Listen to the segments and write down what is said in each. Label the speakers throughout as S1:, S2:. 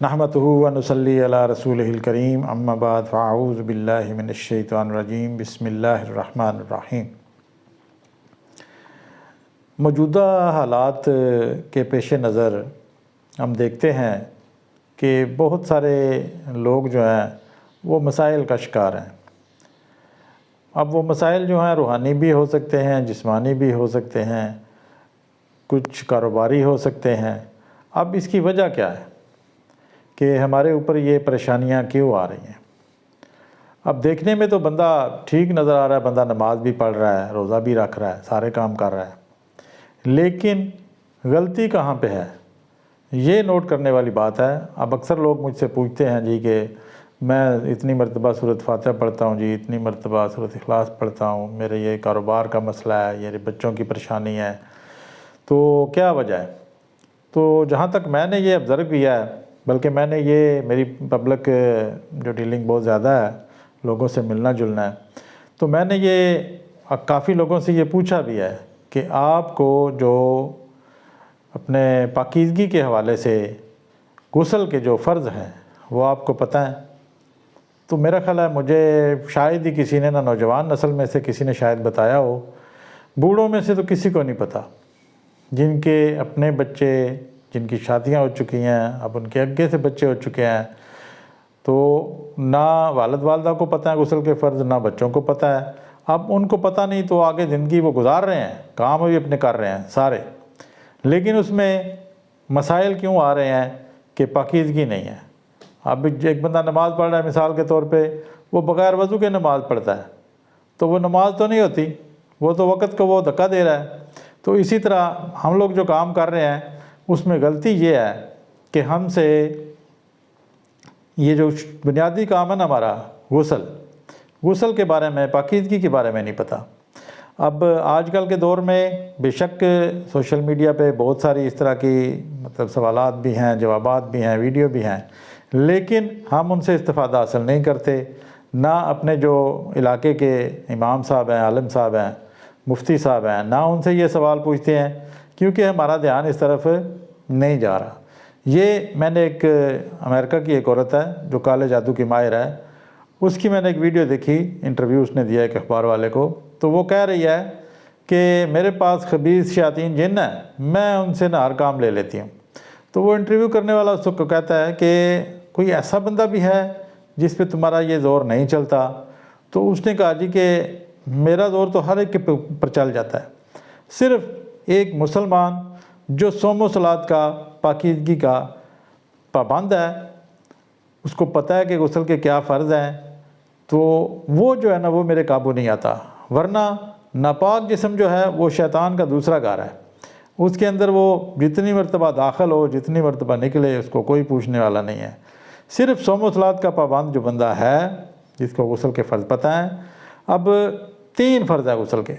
S1: نحمده و نصلی علی رسولہ الکریم اما بعد فاعوذ باللہ من الشیطان الرجیم بسم اللہ الرحمن الرحیم۔ موجودہ حالات کے پیش نظر ہم دیکھتے ہیں کہ بہت سارے لوگ جو ہیں وہ مسائل کا شکار ہیں۔ اب وہ مسائل جو ہیں روحانی بھی ہو سکتے ہیں، جسمانی بھی ہو سکتے ہیں، کچھ کاروباری ہو سکتے ہیں۔ اب اس کی وجہ کیا ہے کہ ہمارے اوپر یہ پریشانیاں کیوں آ رہی ہیں؟ اب دیکھنے میں تو بندہ ٹھیک نظر آ رہا ہے، بندہ نماز بھی پڑھ رہا ہے، روزہ بھی رکھ رہا ہے، سارے کام کر رہا ہے، لیکن غلطی کہاں پہ ہے یہ نوٹ کرنے والی بات ہے۔ اب اکثر لوگ مجھ سے پوچھتے ہیں جی کہ میں اتنی مرتبہ سورۃ فاتحہ پڑھتا ہوں جی، اتنی مرتبہ سورۃ اخلاص پڑھتا ہوں، میرے یہ کاروبار کا مسئلہ ہے، یہ بچوں کی پریشانی ہے، تو کیا وجہ ہے؟ تو جہاں تک میں نے یہ آبزرو کیا ہے، بلکہ میں نے یہ میری پبلک جو ڈیلنگ بہت زیادہ ہے، لوگوں سے ملنا جلنا ہے، تو میں نے یہ کافی لوگوں سے یہ پوچھا بھی ہے کہ آپ کو جو اپنے پاکیزگی کے حوالے سے غسل کے جو فرض ہیں وہ آپ کو پتہ ہیں؟ تو میرا خیال ہے مجھے شاید ہی کسی نے، نہ نوجوان نسل میں سے کسی نے شاید بتایا ہو، بوڑھوں میں سے تو کسی کو نہیں پتہ، جن کے اپنے بچے، جن کی شادیاں ہو چکی ہیں، اب ان کے آگے سے بچے ہو چکے ہیں، تو نہ والد والدہ کو پتہ ہے غسل کے فرض، نہ بچوں کو پتہ ہے۔ اب ان کو پتہ نہیں تو آگے زندگی وہ گزار رہے ہیں، کام بھی اپنے کر رہے ہیں سارے، لیکن اس میں مسائل کیوں آ رہے ہیں کہ پاکیزگی نہیں ہے۔ اب ایک بندہ نماز پڑھ رہا ہے مثال کے طور پہ، وہ بغیر وضو کے نماز پڑھتا ہے، تو وہ نماز تو نہیں ہوتی، وہ تو وقت کو وہ دھکا دے رہا ہے۔ تو اسی طرح ہم لوگ جو کام کر رہے ہیں اس میں غلطی یہ ہے کہ ہم سے یہ جو بنیادی کام ہے نا ہمارا غسل کے بارے میں، پاکیزگی کے بارے میں نہیں پتہ۔ اب آج کل کے دور میں بے شک سوشل میڈیا پہ بہت ساری اس طرح کی سوالات بھی ہیں، جوابات بھی ہیں، ویڈیو بھی ہیں، لیکن ہم ان سے استفادہ حاصل نہیں کرتے۔ نہ اپنے جو علاقے کے امام صاحب ہیں، عالم صاحب ہیں، مفتی صاحب ہیں، نہ ان سے یہ سوال پوچھتے ہیں، کیونکہ ہمارا دھیان اس طرف نہیں جا رہا۔ یہ میں نے ایک امریکہ کی ایک عورت ہے جو کالے جادو کی ماہر ہے، اس کی میں نے ایک ویڈیو دیکھی، انٹرویو اس نے دیا ایک اخبار والے کو، تو وہ کہہ رہی ہے کہ میرے پاس خبیث شیاطین جن ہیں، میں ان سے نہ ہر کام لے لیتی ہوں۔ تو وہ انٹرویو کرنے والا اس کو کہتا ہے کہ کوئی ایسا بندہ بھی ہے جس پہ تمہارا یہ زور نہیں چلتا؟ تو اس نے کہا جی کہ میرا زور تو ہر ایک کے پر چل جاتا ہے، صرف ایک مسلمان جو صوم و صلات کا، پاکیزگی کا پابند ہے، اس کو پتہ ہے کہ غسل کے کیا فرض ہیں، تو وہ جو ہے نا وہ میرے قابو نہیں آتا۔ ورنہ ناپاک جسم جو ہے وہ شیطان کا دوسرا گھر ہے، اس کے اندر وہ جتنی مرتبہ داخل ہو، جتنی مرتبہ نکلے، اس کو کوئی پوچھنے والا نہیں ہے۔ صرف صوم و صلات کا پابند جو بندہ ہے، جس کو غسل کے فرض پتہ ہیں۔ اب 3 فرض ہے غسل کے،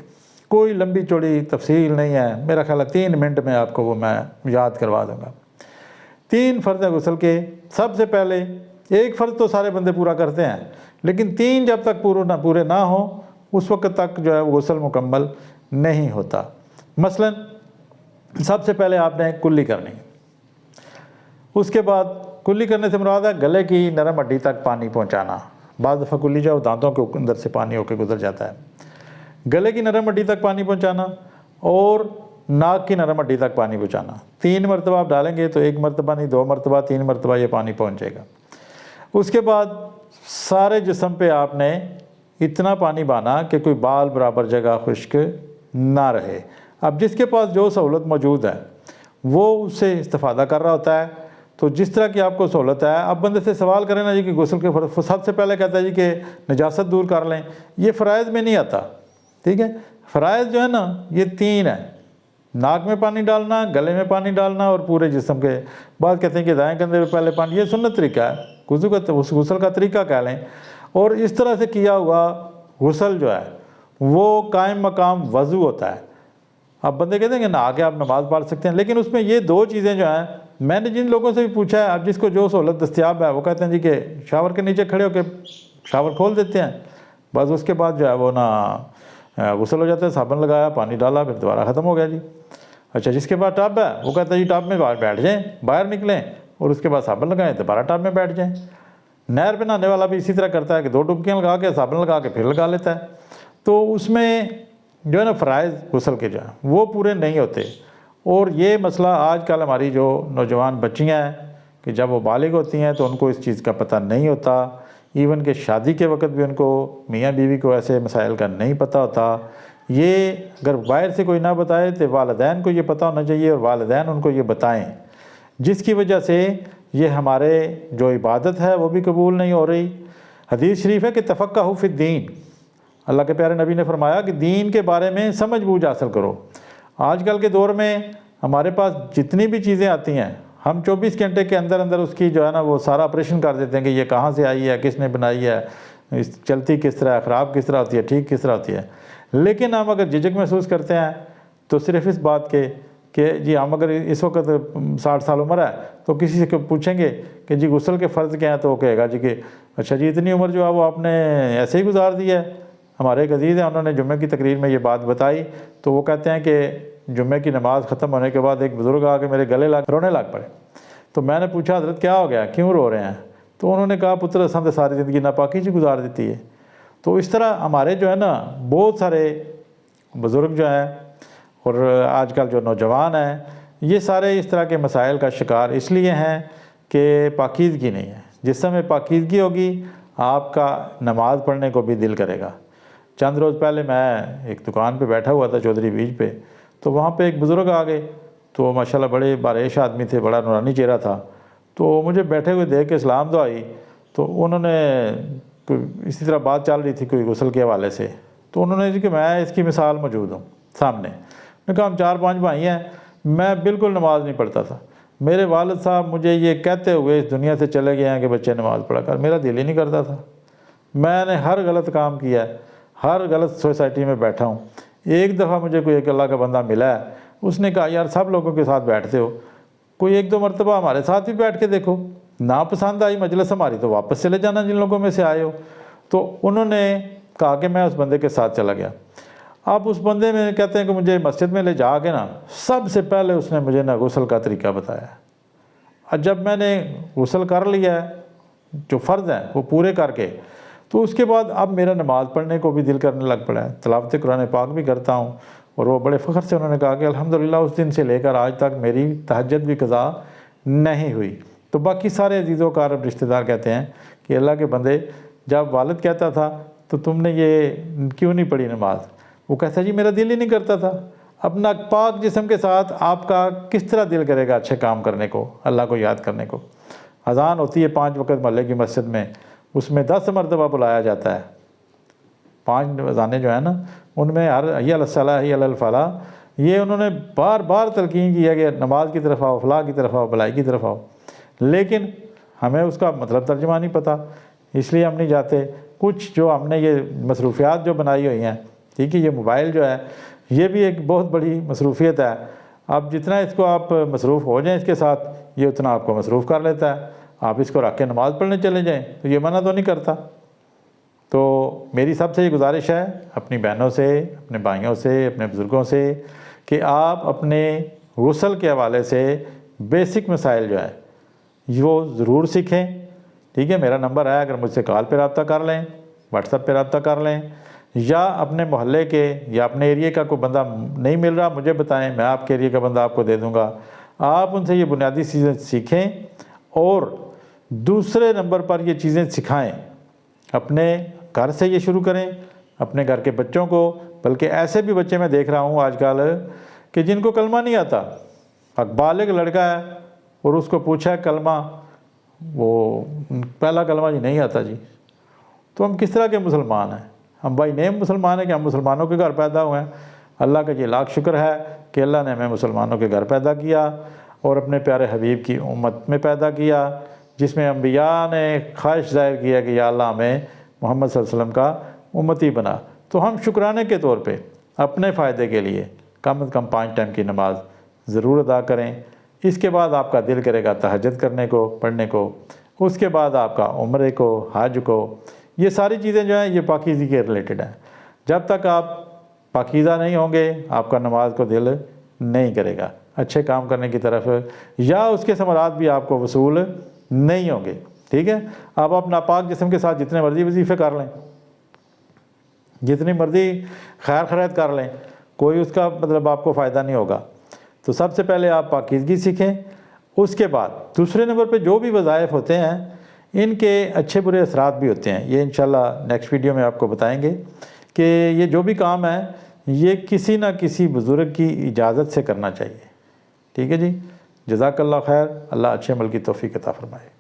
S1: کوئی لمبی چوڑی تفصیل نہیں ہے، میرا خیال ہے 3 منٹ میں آپ کو وہ میں یاد کروا دوں گا۔ 3 فرض ہے غسل کے۔ سب سے پہلے ایک فرض تو سارے بندے پورا کرتے ہیں، لیکن 3 جب تک پورے نہ ہوں اس وقت تک جو ہے وہ غسل مکمل نہیں ہوتا۔ مثلا سب سے پہلے آپ نے کلی کرنی، اس کے بعد کلی کرنے سے مراد ہے گلے کی نرم ہڈی تک پانی پہنچانا۔ بعض دفعہ کلی جو دانتوں کے اندر سے پانی ہو کے گزر جاتا ہے، گلے کی نرم ہڈی تک پانی پہنچانا اور ناک کی نرم ہڈی تک پانی پہنچانا۔ 3 مرتبہ آپ ڈالیں گے تو 1 مرتبہ نہیں، 2 مرتبہ، 3 مرتبہ یہ پانی پہنچ جائے گا۔ اس کے بعد سارے جسم پہ آپ نے اتنا پانی بانا کہ کوئی بال برابر جگہ خشک نہ رہے۔ اب جس کے پاس جو سہولت موجود ہے وہ اس سے استفادہ کر رہا ہوتا ہے، تو جس طرح کی آپ کو سہولت ہے۔ اب بندے سے سوال کریں نا جی کہ غسل کے فرض، سب سے پہلے کہتا ہے جی کہ نجاست دور کر لیں، یہ فرائض میں نہیں آتا، ٹھیک ہے؟ فرائض جو ہے نا یہ 3 ہیں، ناک میں پانی ڈالنا، گلے میں پانی ڈالنا اور پورے جسم کے۔ بعض کہتے ہیں کہ دائیں کندھے پہ پہلے پانی، یہ سنت طریقہ ہے، غسل کا طریقہ کہہ لیں۔ اور اس طرح سے کیا ہوا غسل جو ہے وہ قائم مقام وضو ہوتا ہے۔ اب بندے کہتے ہیں کہ نہا کے آپ نماز پڑھ سکتے ہیں، لیکن اس میں یہ 2 چیزیں جو ہیں، میں نے جن لوگوں سے بھی پوچھا ہے، اب جس کو جو سہولت دستیاب ہے وہ کہتے ہیں جی کہ شاور کے نیچے کھڑے ہو کے شاور کھول دیتے ہیں، بس اس کے بعد جو ہے وہ غسل ہو جاتا ہے، صابن لگایا، پانی ڈالا، پھر دوبارہ ختم ہو گیا جی۔ اچھا جس کے بعد ٹب ہے وہ کہتا ہے جی ٹب میں باہر بیٹھ جائیں، باہر نکلیں، اور اس کے بعد صابن لگائیں دوبارہ ٹب میں بیٹھ جائیں۔ نہر پہ نہانے والا بھی اسی طرح کرتا ہے کہ 2 ڈبکیاں لگا کے صابن لگا کے پھر لگا لیتا ہے۔ تو اس میں جو ہے نا فرائض غسل کے جو ہیں وہ پورے نہیں ہوتے، اور یہ مسئلہ آج کل ہماری جو نوجوان بچیاں ہیں کہ جب وہ بالغ ہوتی ہیں تو ان کو اس چیز کا پتہ نہیں ہوتا، ایون کہ شادی کے وقت بھی ان کو میاں بیوی کو ایسے مسائل کا نہیں پتہ ہوتا۔ یہ اگر باہر سے کوئی نہ بتائے تو والدین کو یہ پتہ ہونا چاہیے، اور والدین ان کو یہ بتائیں، جس کی وجہ سے یہ ہمارے جو عبادت ہے وہ بھی قبول نہیں ہو رہی۔ حدیث شریف ہے کہ تفقہوا فی الدین، اللہ کے پیارے نبی نے فرمایا کہ دین کے بارے میں سمجھ بوجھ حاصل کرو۔ آج کل کے دور میں ہمارے پاس جتنی بھی چیزیں آتی ہیں، ہم 24 گھنٹے کے اندر اندر اس کی جو ہے نا وہ سارا آپریشن کر دیتے ہیں کہ یہ کہاں سے آئی ہے، کس نے بنائی ہے، چلتی کس طرح ہے، خراب کس طرح ہوتی ہے، ٹھیک کس طرح ہوتی ہے۔ لیکن ہم اگر جھجک محسوس کرتے ہیں تو صرف اس بات کے کہ جی ہم اگر اس وقت 60 سال عمر ہے تو کسی سے پوچھیں گے کہ جی غسل کے فرض کیا ہیں، تو وہ کہے گا جی کہ اچھا جی اتنی عمر جو ہے وہ آپ نے ایسے ہی گزار دی ہے۔ ہمارے ایک عزیز ہیں، انہوں نے جمعے کی تقریر میں یہ بات بتائی، تو وہ کہتے ہیں کہ جمعے کی نماز ختم ہونے کے بعد ایک بزرگ آ کے میرے گلے رونے لگ پڑے۔ تو میں نے پوچھا حضرت کیا ہو گیا، کیوں رو رہے ہیں؟ تو انہوں نے کہا پتر اساں تے ساری زندگی ناپاکی سے گزار دیتی ہے۔ تو اس طرح ہمارے جو ہے نا بہت سارے بزرگ جو ہیں اور آج کل جو نوجوان ہیں، یہ سارے اس طرح کے مسائل کا شکار اس لیے ہیں کہ پاکیزگی نہیں ہے۔ جس سمے پاکیزگی ہوگی آپ کا نماز پڑھنے کو بھی دل کرے گا۔ چند روز پہلے میں ایک دکان پہ بیٹھا ہوا تھا چودھری بیچ پہ، تو وہاں پہ ایک بزرگ آ گئے، تو ماشاءاللہ بڑے باریش آدمی تھے، بڑا نورانی چہرہ تھا۔ تو مجھے بیٹھے ہوئے دیکھ کے سلام دعائی، تو انہوں نے اسی طرح بات چل رہی تھی کوئی غسل کے حوالے سے، تو انہوں نے کہ میں اس کی مثال موجود ہوں سامنے۔ میں نے کہا ہم 4-5 بھائی ہیں، میں بالکل نماز نہیں پڑھتا تھا، میرے والد صاحب مجھے یہ کہتے ہوئے اس دنیا سے چلے گئے ہیں کہ بچے نماز پڑھا کر، میرا دل ہی نہیں کرتا تھا۔ میں نے ہر غلط کام کیا ہے، ہر غلط سوسائٹی میں بیٹھا ہوں۔ ایک دفعہ مجھے کوئی ایک اللہ کا بندہ ملا ہے، اس نے کہا یار سب لوگوں کے ساتھ بیٹھتے ہو، کوئی 1-2 مرتبہ ہمارے ساتھ بھی بیٹھ کے دیکھو، ناپسند آئی مجلس ہماری تو واپس چلے جانا جن لوگوں میں سے آئے ہو۔ تو انہوں نے کہا کہ میں اس بندے کے ساتھ چلا گیا۔ اب اس بندے میں کہتے ہیں کہ مجھے مسجد میں لے جا کے نا سب سے پہلے اس نے مجھے نا غسل کا طریقہ بتایا۔ اور جب میں نے غسل کر لیا ہے، جو فرض ہیں وہ پورے کر کے، تو اس کے بعد اب میرا نماز پڑھنے کو بھی دل کرنے لگ پڑا ہے، تلاوت قرآن پاک بھی کرتا ہوں۔ اور وہ بڑے فخر سے انہوں نے کہا کہ الحمدللہ اس دن سے لے کر آج تک میری تہجد بھی قضا نہیں ہوئی۔ تو باقی سارے عزیز و اقارب رشتہ دار کہتے ہیں کہ اللہ کے بندے جب والد کہتا تھا تو تم نے یہ کیوں نہیں پڑھی نماز؟ وہ کہتا جی میرا دل ہی نہیں کرتا تھا۔ اپنا پاک جسم کے ساتھ آپ کا کس طرح دل کرے گا اچھے کام کرنے کو، اللہ کو یاد کرنے کو؟ اذان ہوتی ہے 5 وقت محلے کی مسجد میں، اس میں 10 مرتبہ بلایا جاتا ہے۔ 5 اذانیں جو ہیں نا ان میں ہر حی علی الصلاۃ حی علی الفلاح، یہ انہوں نے بار بار تلقین کیا کہ نماز کی طرف آؤ، فلاح کی طرف آؤ، بھلائی کی طرف آؤ، لیکن ہمیں اس کا مطلب ترجمہ نہیں پتہ، اس لیے ہم نہیں جاتے۔ کچھ جو ہم نے یہ مصروفیات جو بنائی ہوئی ہیں، ٹھیک ہے، یہ موبائل جو ہے یہ بھی ایک بہت بڑی مصروفیت ہے۔ اب جتنا اس کو آپ مصروف ہو جائیں اس کے ساتھ، یہ اتنا آپ کو مصروف کر لیتا ہے۔ آپ اس کو رکھ کے نماز پڑھنے چلے جائیں تو یہ منع تو نہیں کرتا۔ تو میری سب سے یہ گزارش ہے اپنی بہنوں سے، اپنے بھائیوں سے، اپنے بزرگوں سے، کہ آپ اپنے غسل کے حوالے سے بیسک مسائل جو ہے وہ ضرور سیکھیں۔ ٹھیک ہے، میرا نمبر ہے، اگر مجھ سے کال پہ رابطہ کر لیں، واٹس ایپ پہ رابطہ کر لیں، یا اپنے محلے کے یا اپنے ایریے کا کوئی بندہ نہیں مل رہا مجھے بتائیں، میں آپ کے ایریے کا بندہ آپ کو دے دوں گا۔ آپ ان سے یہ بنیادی چیزیں سیکھیں اور دوسرے نمبر پر یہ چیزیں سکھائیں۔ اپنے گھر سے یہ شروع کریں، اپنے گھر کے بچوں کو، بلکہ ایسے بھی بچے میں دیکھ رہا ہوں آج کل کہ جن کو کلمہ نہیں آتا، بالغ لڑکا ہے اور اس کو پوچھا ہے کلمہ، وہ پہلا کلمہ جی نہیں آتا جی۔ تو ہم کس طرح کے مسلمان ہیں؟ ہم بائی نیم مسلمان ہیں کہ ہم مسلمانوں کے گھر پیدا ہوئے ہیں؟ اللہ کا یہ لاکھ شکر ہے کہ اللہ نے ہمیں مسلمانوں کے گھر پیدا کیا اور اپنے پیارے حبیب کی امت میں پیدا کیا، جس میں انبیاء نے خواہش ظاہر کیا کہ یا اللہ ہمیں محمد صلی اللہ علیہ وسلم کا امتی بنا۔ تو ہم شکرانے کے طور پہ اپنے فائدے کے لیے کم از کم 5 ٹائم کی نماز ضرور ادا کریں۔ اس کے بعد آپ کا دل کرے گا تہجد کرنے کو، پڑھنے کو، اس کے بعد آپ کا عمرے کو، حج کو، یہ ساری چیزیں جو ہیں یہ پاکیزگی کے ریلیٹڈ ہیں۔ جب تک آپ پاکیزہ نہیں ہوں گے آپ کا نماز کو دل نہیں کرے گا۔ اچھے کام کرنے کی طرف، یا اس کے ثمرات بھی آپ کو وصول نہیں ہوں گے، ٹھیک ہے۔ اب آپ ناپاک جسم کے ساتھ جتنے مرضی وظیفے کر لیں، جتنی مرضی خیر خیرات کر لیں، کوئی اس کا مطلب آپ کو فائدہ نہیں ہوگا۔ تو سب سے پہلے آپ پاکیزگی سیکھیں، اس کے بعد دوسرے نمبر پہ جو بھی وظائف ہوتے ہیں ان کے اچھے برے اثرات بھی ہوتے ہیں۔ یہ انشاءاللہ نیکسٹ ویڈیو میں آپ کو بتائیں گے کہ یہ جو بھی کام ہے یہ کسی نہ کسی بزرگ کی اجازت سے کرنا چاہیے، ٹھیک ہے جی۔ جزاک اللہ خیر، اللہ اچھے عمل کی توفیق عطا فرمائے۔